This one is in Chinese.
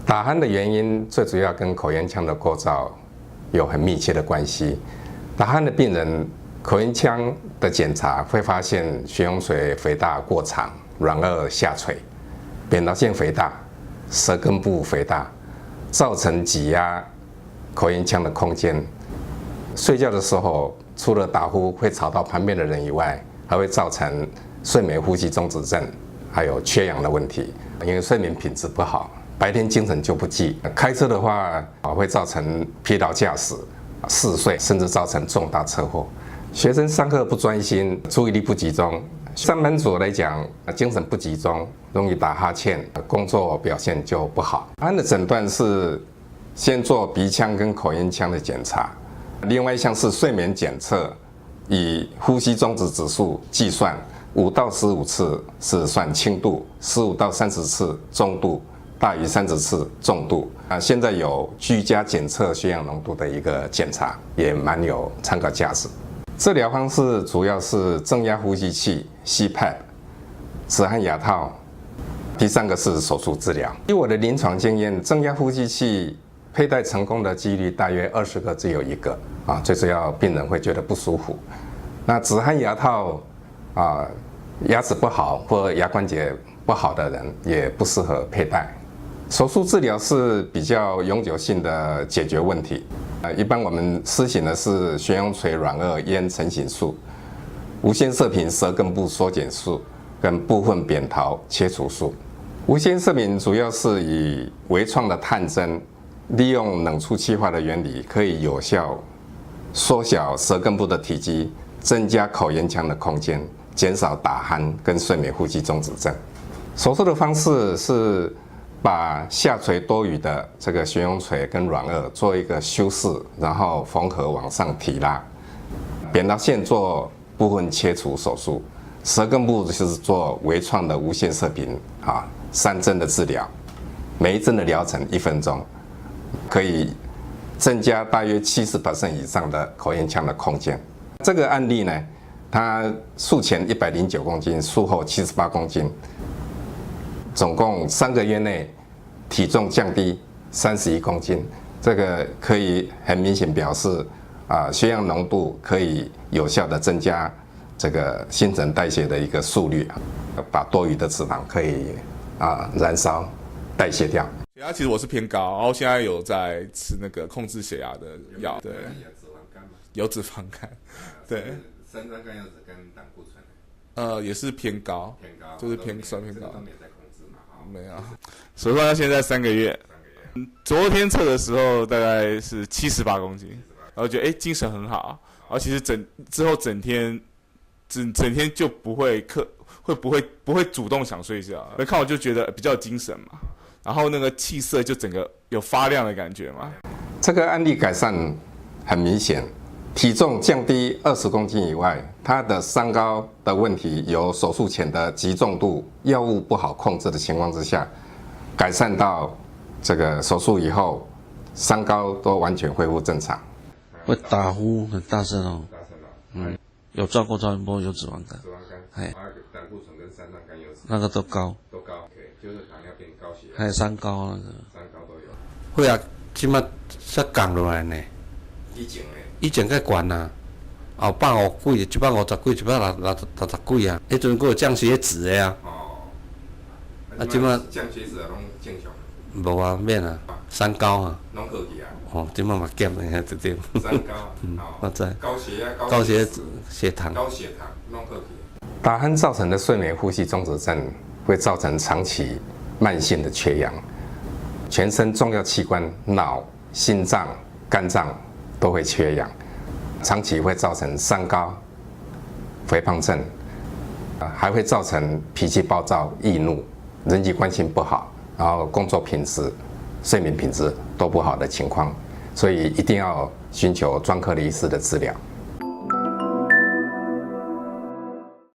打鼾的原因最主要跟口咽腔的构造有很密切的关系。打鼾的病人口咽腔的检查会发现血溶髓肥大过长、软腭下垂、扁桃腺肥大、舌根部肥大，造成挤压口咽腔的空间。睡觉的时候，除了打呼会吵到旁边的人以外，还会造成睡眠呼吸中止症，还有缺氧的问题。因为睡眠品质不好，白天精神就不济。开车的话会造成疲劳驾驶、嗜睡，甚至造成重大车祸。学生上课不专心，注意力不集中；上班族来讲，精神不集中，容易打哈欠，工作表现就不好。打鼾的诊断是先做鼻腔跟口咽腔的检查，另外一项是睡眠检测，以呼吸中止指数计算，5到15次是算轻度，15到30次中度，大于30次重度。现在有居家检测血氧浓度的一个检查，也蛮有参考价值。治疗方式主要是正压呼吸器 CPAP、止鼾牙套，第3个是手术治疗。以我的临床经验，正压呼吸器佩戴成功的几率大约20个只有1个啊，最主要病人会觉得不舒服。那止鼾牙套牙齿不好或牙关节不好的人也不适合佩戴。手术治疗是比较永久性的解决问题。一般我们施行的是悬雍垂软腭咽成型术、无线射频舌根部缩减术跟部分扁桃切除术。无线射频主要是以微创的探针，利用冷触气化的原理，可以有效缩小舌根部的体积，增加口咽腔的空间，减少打鼾跟睡眠呼吸中止症。手术的方式是把下垂多余的这个悬雍垂跟软腭做一个修饰，然后缝合往上提拉。扁桃腺做部分切除手术，舌根部就是做微创的无线射频3针的治疗，每一针的疗程1分钟，可以增加大约70% 以上的口咽腔的空间。这个案例呢，他术前109公斤，术后78公斤。总共3个月内体重降低31公斤，这个可以很明显表示血氧浓度可以有效的增加这个新陈代谢的一个速率，把多余的脂肪可以燃烧代谢掉。血压其实我是偏高，然后现在有在吃那个控制血压的药，对，有脂肪肝，对，三酸甘油脂跟胆固醇。也是偏高，就是偏高。没有，手术到现在3个月，昨天测的时候大概是78公斤，然后觉得精神很好，然后其实之后整天就不会主动想睡觉，看我就觉得比较有精神嘛，然后那个气色就整个有发亮的感觉嘛。这个案例改善很明显。体重降低20公斤以外，他的三高的问题由手术前的极重度药物不好控制的情况之下，改善到这个手术以后，三高都完全恢复正常。会打呼很大声哦，有照过超音波，有脂肪肝，胆固醇跟三酸甘油脂那个都高，就是糖尿病、高血压，还有三高那个，三高都有。会啊，即马才降落来呢。以前较悬啊，后150几、150几、160几啊，迄阵还有降血脂的啊。即马降血脂拢正常。无啊，免啊，三高啊。拢好去啊。即马嘛减了，直接。三高。我知。高血压、高血糖。高血糖拢好去。打鼾造成的睡眠呼吸中止症会造成长期慢性的缺氧，全身重要器官脑、心脏、肝脏都会缺氧，长期会造成三高、肥胖症，还会造成脾气暴躁、易怒、人际关系不好，然后工作品质、睡眠品质都不好的情况，所以一定要寻求专科的医师的治疗。